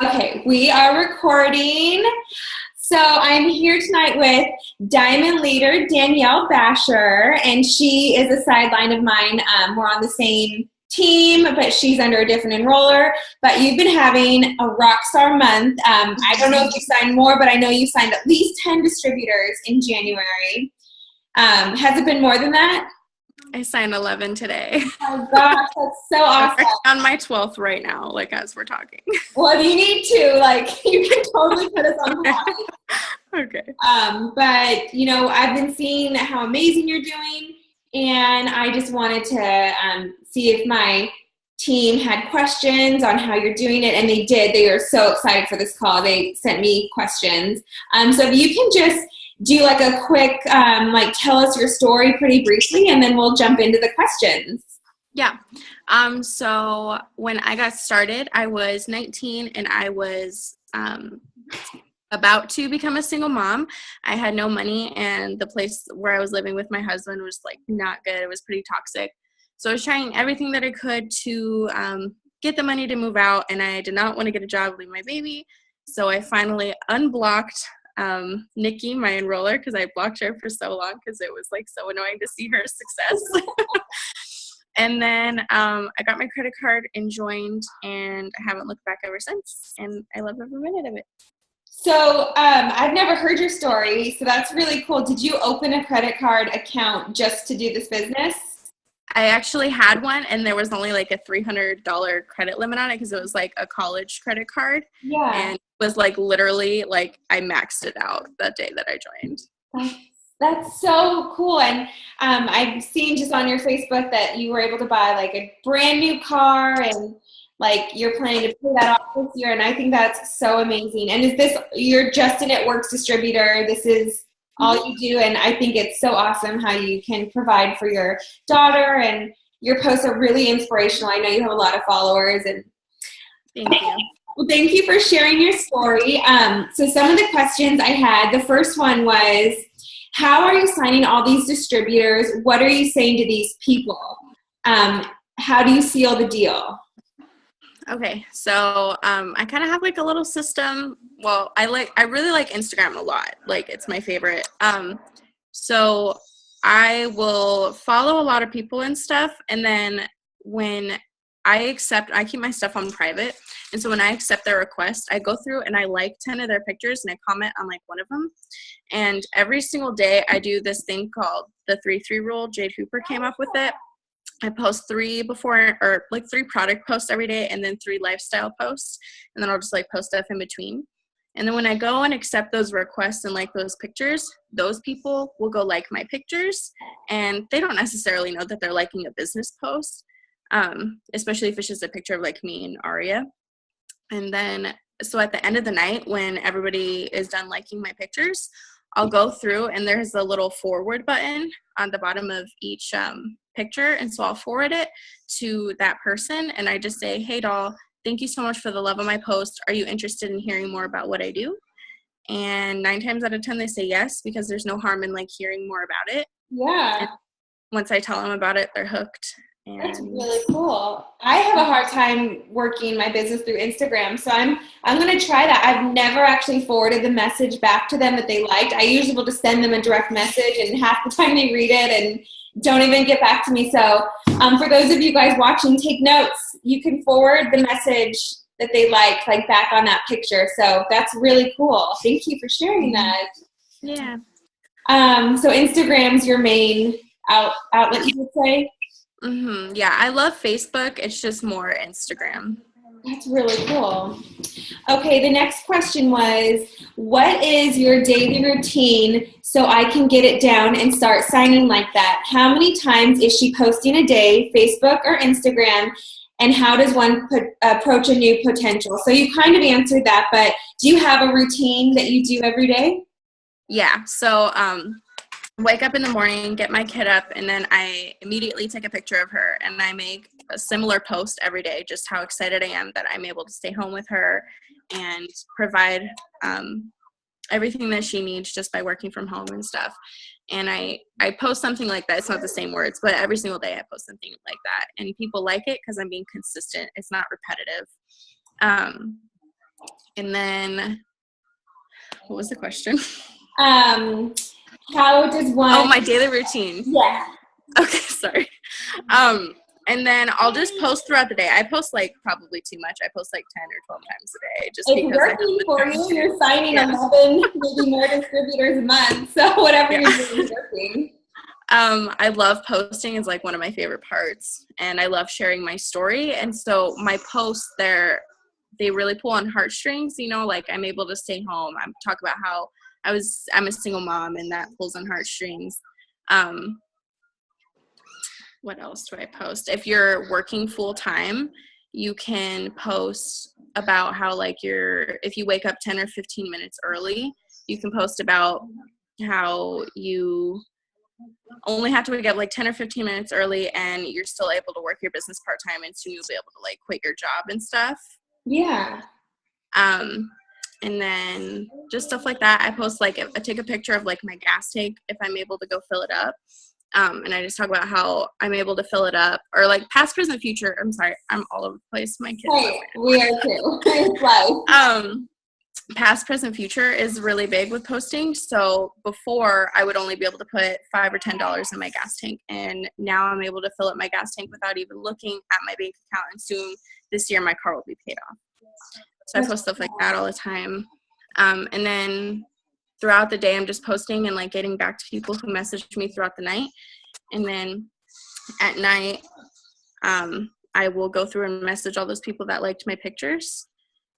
Okay, we are recording. So I'm here tonight with Diamond Leader Danielle Bashor, and she is a sideline of mine. We're on the same team, but she's under a different enroller. But you've been having a rock star month. I don't know if you signed more, but I know you signed at least 10 distributors in January. Has it been more than that? I signed 11 today. Oh my gosh, that's so awesome. I'm on my 12th right now, like as we're talking. Well, if you need to, you can totally put us on hold. Okay. But, I've been seeing how amazing you're doing, and I just wanted to see if my team had questions on how you're doing it, and they did. They were so excited for this call. They sent me questions. So if you can just do a quick, tell us your story pretty briefly, and then we'll jump into the questions. Yeah. So when I got started, I was 19 and I was about to become a single mom. I had no money, and the place where I was living with my husband was not good. It was pretty toxic. So I was trying everything that I could to get the money to move out, and I did not want to get a job, leave my baby. So I finally unblocked Nikki, my enroller, because I blocked her for so long because it was so annoying to see her success. And then I got my credit card and joined, and I haven't looked back ever since, and I love every minute of it. So I've never heard your story, so that's really cool. Did you open a credit card account just to do this business? I actually had one, and there was only a $300 credit limit on it because it was a college credit card. Yeah. And it was literally I maxed it out that day that I joined. That's so cool. And I've seen just on your Facebook that you were able to buy a brand new car, and you're planning to pay that off this year. And I think that's so amazing. And you're just an It Works distributor. This is all you do. And I think it's so awesome how you can provide for your daughter, and your posts are really inspirational. I know you have a lot of followers. And thank you. Well, thank you for sharing your story. So some of the questions I had, the first one was, how are you signing all these distributors? What are you saying to these people? How do you seal the deal? Okay, so I kind of have a little system. Well, I really like Instagram a lot. It's my favorite. So I will follow a lot of people and stuff, and then when I keep my stuff on private. And so when I accept their request, I go through and I 10 of their pictures, and I comment on one of them. And every single day I do this thing called the 3-3 rule. Jade Hooper came up with it. I post 3 product posts every day, and then 3 lifestyle posts. And then I'll just post stuff in between. And then when I go and accept those requests and those pictures, those people will go like my pictures. And they don't necessarily know that they're liking a business post. Especially if it's just a picture of me and Aria. And then, so at the end of the night, when everybody is done liking my pictures, I'll go through, and there's a little forward button on the bottom of each picture. And so I'll forward it to that person, and I just say, hey, doll, thank you so much for the love of my post. Are you interested in hearing more about what I do? And 9 times out of 10, they say yes, because there's no harm in hearing more about it. Yeah. And once I tell them about it, they're hooked. That's really cool. I have a hard time working my business through Instagram, so I'm going to try that. I've never actually forwarded the message back to them that they liked. I usually will just send them a direct message, and half the time they read it and don't even get back to me. So for those of you guys watching, take notes. You can forward the message that they like back on that picture. So that's really cool. Thank you for sharing that. Yeah. So Instagram's your main outlet, you would say? Mm-hmm. Yeah, I love Facebook. It's just more Instagram. That's really cool. Okay, the next question was, what is your daily routine so I can get it down and start signing like that? How many times is she posting a day, Facebook or Instagram? And how does one approach a new potential? So you kind of answered that, but do you have a routine that you do every day? Yeah, so wake up in the morning, get my kid up, and then I immediately take a picture of her, and I make a similar post every day, just how excited I am that I'm able to stay home with her and provide everything that she needs just by working from home and stuff. And I post something like that. It's not the same words, but every single day I post something like that, and people like it because I'm being consistent. It's not repetitive. And then, what was the question? How does one? Oh, my daily routine. Yeah. Okay, sorry. And then I'll just post throughout the day. I post like probably too much. I post like 10 or 12 times a day just it's because working for you. You're signing 11, maybe more distributors a month. So whatever you're doing is working. I love posting is like one of my favorite parts, and I love sharing my story. And so my posts they really pull on heartstrings, you know, like I'm able to stay home. I talk about how I'm a single mom, and that pulls on heartstrings. What else do I post? If you're working full time, you can post about how like if you wake up 10 or 15 minutes early, you can post about how you only have to wake up like 10 or 15 minutes early and you're still able to work your business part-time, and soon you'll be able to like quit your job and stuff. Yeah. And then just stuff like that. I post like I take a picture of like my gas tank if I'm able to go fill it up. And I just talk about how I'm able to fill it up, or like past, present, future. I'm sorry, I'm all over the place. My kids. Hey, we are too. It's life. Past, present, future is really big with posting. So before I would only be able to put $5 or $10 in my gas tank, and now I'm able to fill up my gas tank without even looking at my bank account. And soon this year, my car will be paid off. So I post stuff like that all the time. And then throughout the day, I'm just posting and like getting back to people who message me throughout the night. And then at night, I will go through and message all those people that liked my pictures.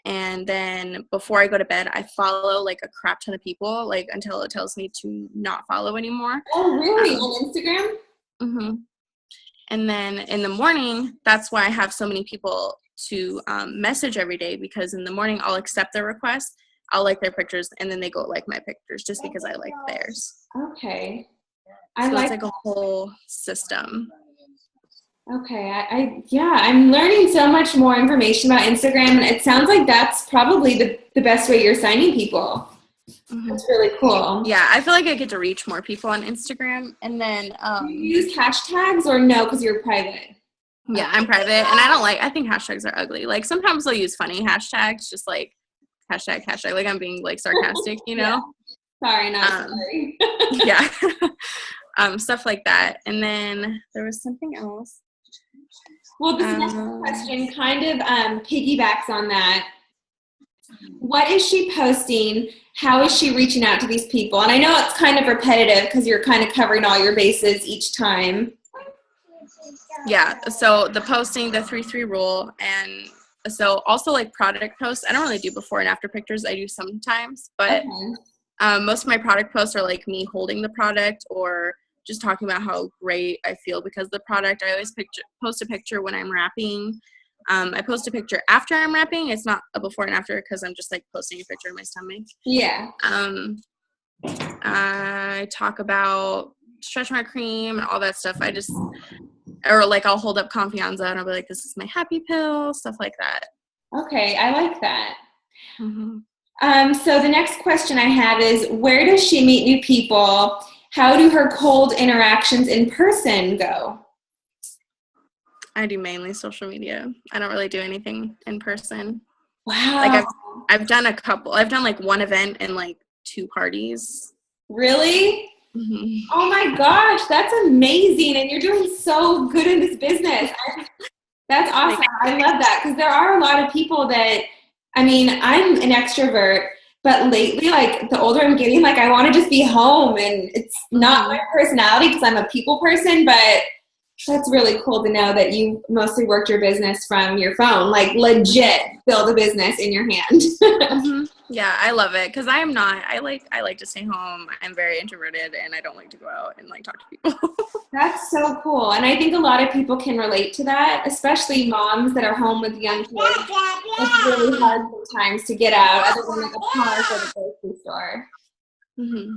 And then before I go to bed, I follow like a crap ton of people, like until it tells me to not follow anymore. Oh, really? On Instagram? Mm-hmm. And then in the morning, that's why I have so many people to message every day, because in the morning I'll accept their request, I'll like their pictures, and then they go like my pictures just because I like theirs. Okay. So it's like a whole system. Okay. I'm learning so much more information about Instagram, and it sounds like that's probably the best way you're signing people. Mm-hmm. That's really cool. Yeah, I feel like I get to reach more people on Instagram. And then do you use hashtags or no, because you're private? Yeah, I'm private, and I think hashtags are ugly. Like sometimes they'll use funny hashtags, just like hashtag, like I'm being like sarcastic, you know? Yeah. Sorry, not sorry. Yeah. Stuff like that. And then there was something else. Well, this next question kind of piggybacks on that. What is she posting? How is she reaching out to these people? And I know it's kind of repetitive because you're kind of covering all your bases each time. Yeah, so the posting, the 3-3 rule, and so also like product posts. I don't really do before and after pictures. I do sometimes, but most of my product posts are like me holding the product or just talking about how great I feel because of the product. I always post a picture when I'm wrapping. I post a picture after I'm wrapping. It's not a before and after because I'm just like posting a picture of my stomach. Yeah. I talk about stretch mark cream and all that stuff. Or like I'll hold up Confianza and I'll be like, this is my happy pill, stuff like that. Okay, I like that. Mm-hmm. So the next question I have is, where does she meet new people? How do her cold interactions in person go? I do mainly social media. I don't really do anything in person. Wow. Like I've done a couple. I've done like one event and like 2 parties. Really? Mm-hmm. Oh my gosh, that's amazing. And you're doing so good in this business. That's awesome. I love that because there are a lot of people that, I mean, I'm an extrovert, but lately, like the older I'm getting, like I want to just be home, and it's not my personality because I'm a people person, but that's really cool to know that you mostly worked your business from your phone, like legit build a business in your hand. Mm-hmm. Yeah, I love it because I like to stay home. I'm very introverted and I don't like to go out and like talk to people. That's so cool. And I think a lot of people can relate to that, especially moms that are home with young kids. It's really hard sometimes to get out other than like a park or the grocery store. Mm-hmm.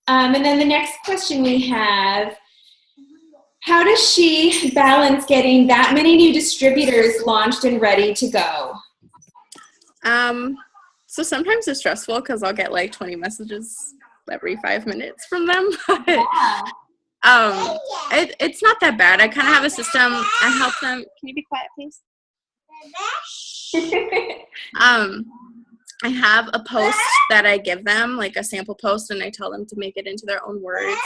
And then the next question we have, how does she balance getting that many new distributors launched and ready to go? So sometimes it's stressful because I'll get like 20 messages every 5 minutes from them. But it's not that bad. I kind of have a system. I help them. Can you be quiet, please? I have a post that I give them, like a sample post, and I tell them to make it into their own words.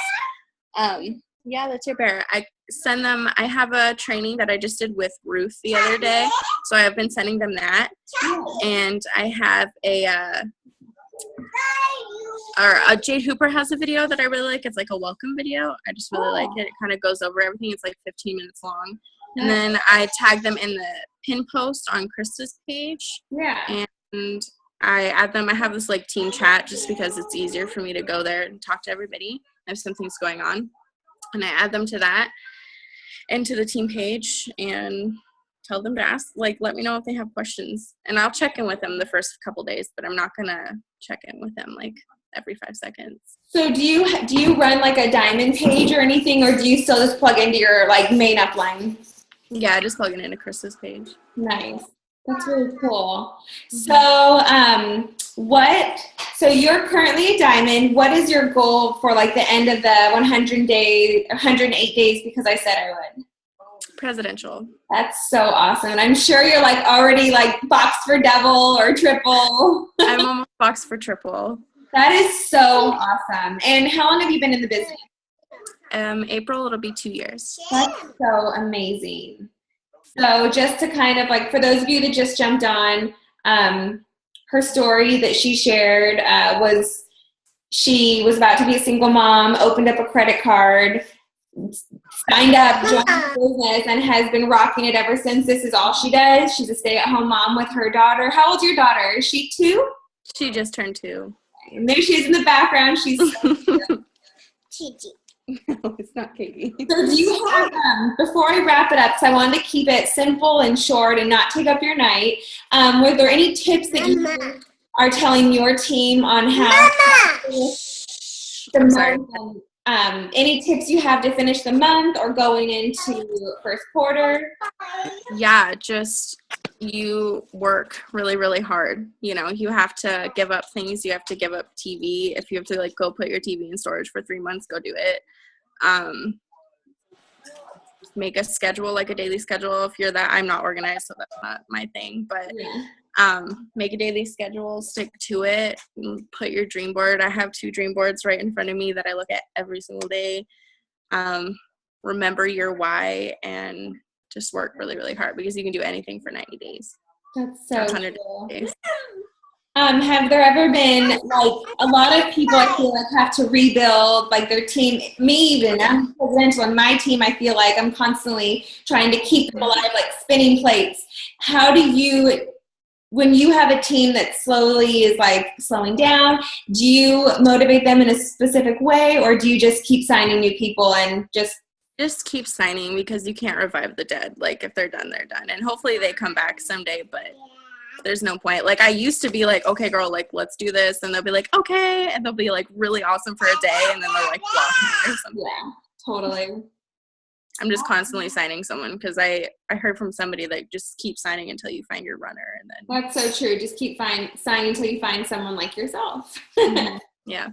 Yeah, that's your bear. I send them, I have a training that I just did with Ruth the other day, so I've been sending them that. And I have a Jade Hooper has a video that I really like. It's like a welcome video. I just really like it. It kind of goes over everything. It's like 15 minutes long. And then I tag them in the pin post on Krista's page. Yeah. And I add them. I have this like team chat just because it's easier for me to go there and talk to everybody if something's going on. And I add them to that and to the team page and tell them to ask, like, let me know if they have questions. And I'll check in with them the first couple days, but I'm not going to check in with them like every 5 seconds. So do you run like a Diamond page or anything, or do you still just plug into your like main upline? Yeah, I just plug it into Krista's page. Nice. That's really cool. So you're currently a Diamond. What is your goal for like the end of the 108 days? Because I said I would. Presidential. That's so awesome. And I'm sure you're like already like boxed for double or triple. I'm almost boxed for triple. That is so awesome. And how long have you been in the business? April, it'll be 2 years. That's so amazing. So just to kind of like, for those of you that just jumped on, her story that she shared was she was about to be a single mom, opened up a credit card, signed up, joined the business, and has been rocking it ever since. This is all she does. She's a stay-at-home mom with her daughter. How old's your daughter? Is she 2? She just turned 2. And there she is in the background. She's so cute. No, it's not Katie. So do you have, before I wrap it up, because I wanted to keep it simple and short and not take up your night, were there any tips that you are telling your team on how any tips you have to finish the month or going into first quarter? Yeah, just you work really, really hard. You know, you have to give up things. You have to give up TV. If you have to like go put your TV in storage for 3 months, go do it. Make a schedule, like a daily schedule. If you're that, I'm not organized, so that's not my thing, but make a daily schedule, stick to it, put your dream board. I have 2 dream boards right in front of me that I look at every single day. Remember your why and just work really, really hard because you can do anything for 90 days. That's so 100 cool. days. Have there ever been, like, a lot of people I feel like have to rebuild, like, their team, me even, I'm presidential, and my team, I feel like I'm constantly trying to keep them alive, like spinning plates. How do you, when you have a team that slowly is, like, slowing down, do you motivate them in a specific way, or do you just keep signing new people and just keep signing because you can't revive the dead. Like, if they're done, they're done. And hopefully they come back someday, but there's no point. Like, I used to be like, okay, girl, like, let's do this. And they'll be like, okay. And they'll be like really awesome for a day. And then they'll like block me or something. Yeah, totally. I'm just constantly signing someone because I heard from somebody like just keep signing until you find your runner. And then that's so true. Just keep signing until you find someone like yourself. Yeah.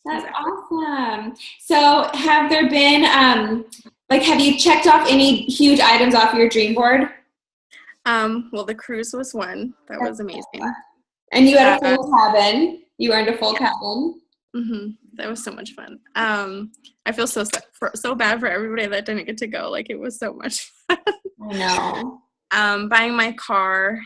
That's awesome. So have there been, have you checked off any huge items off your dream board? Well, the cruise was one. That was amazing. And you had a full cabin. You earned a full cabin. Mm-hmm. That was so much fun. I feel so bad for everybody that didn't get to go. Like, it was so much fun. I know. Buying my car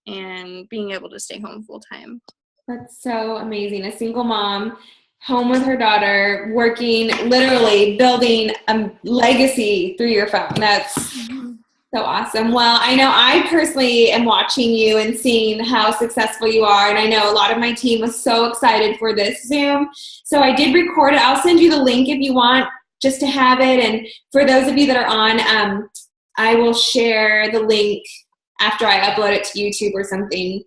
and being able to stay home full time. That's so amazing. A single mom, home with her daughter, working, literally building a legacy through your phone. That's so awesome. Well, I know I personally am watching you and seeing how successful you are. And I know a lot of my team was so excited for this Zoom. So I did record it. I'll send you the link if you want just to have it. And for those of you that are on, I will share the link after I upload it to YouTube or something.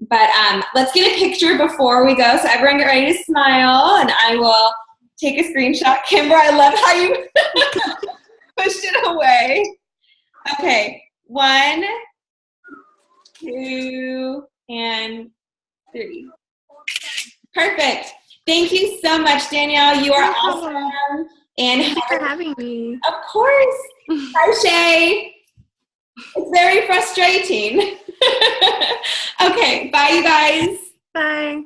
But let's get a picture before we go. So everyone get ready to smile, and I will take a screenshot. Kimber, I love how you pushed it away. Okay, 1, 2, and 3. Perfect. Thank you so much, Danielle. You are awesome. And thank you for having me. Of course. Hi, Shay. It's very frustrating. Okay, bye, you guys. Bye.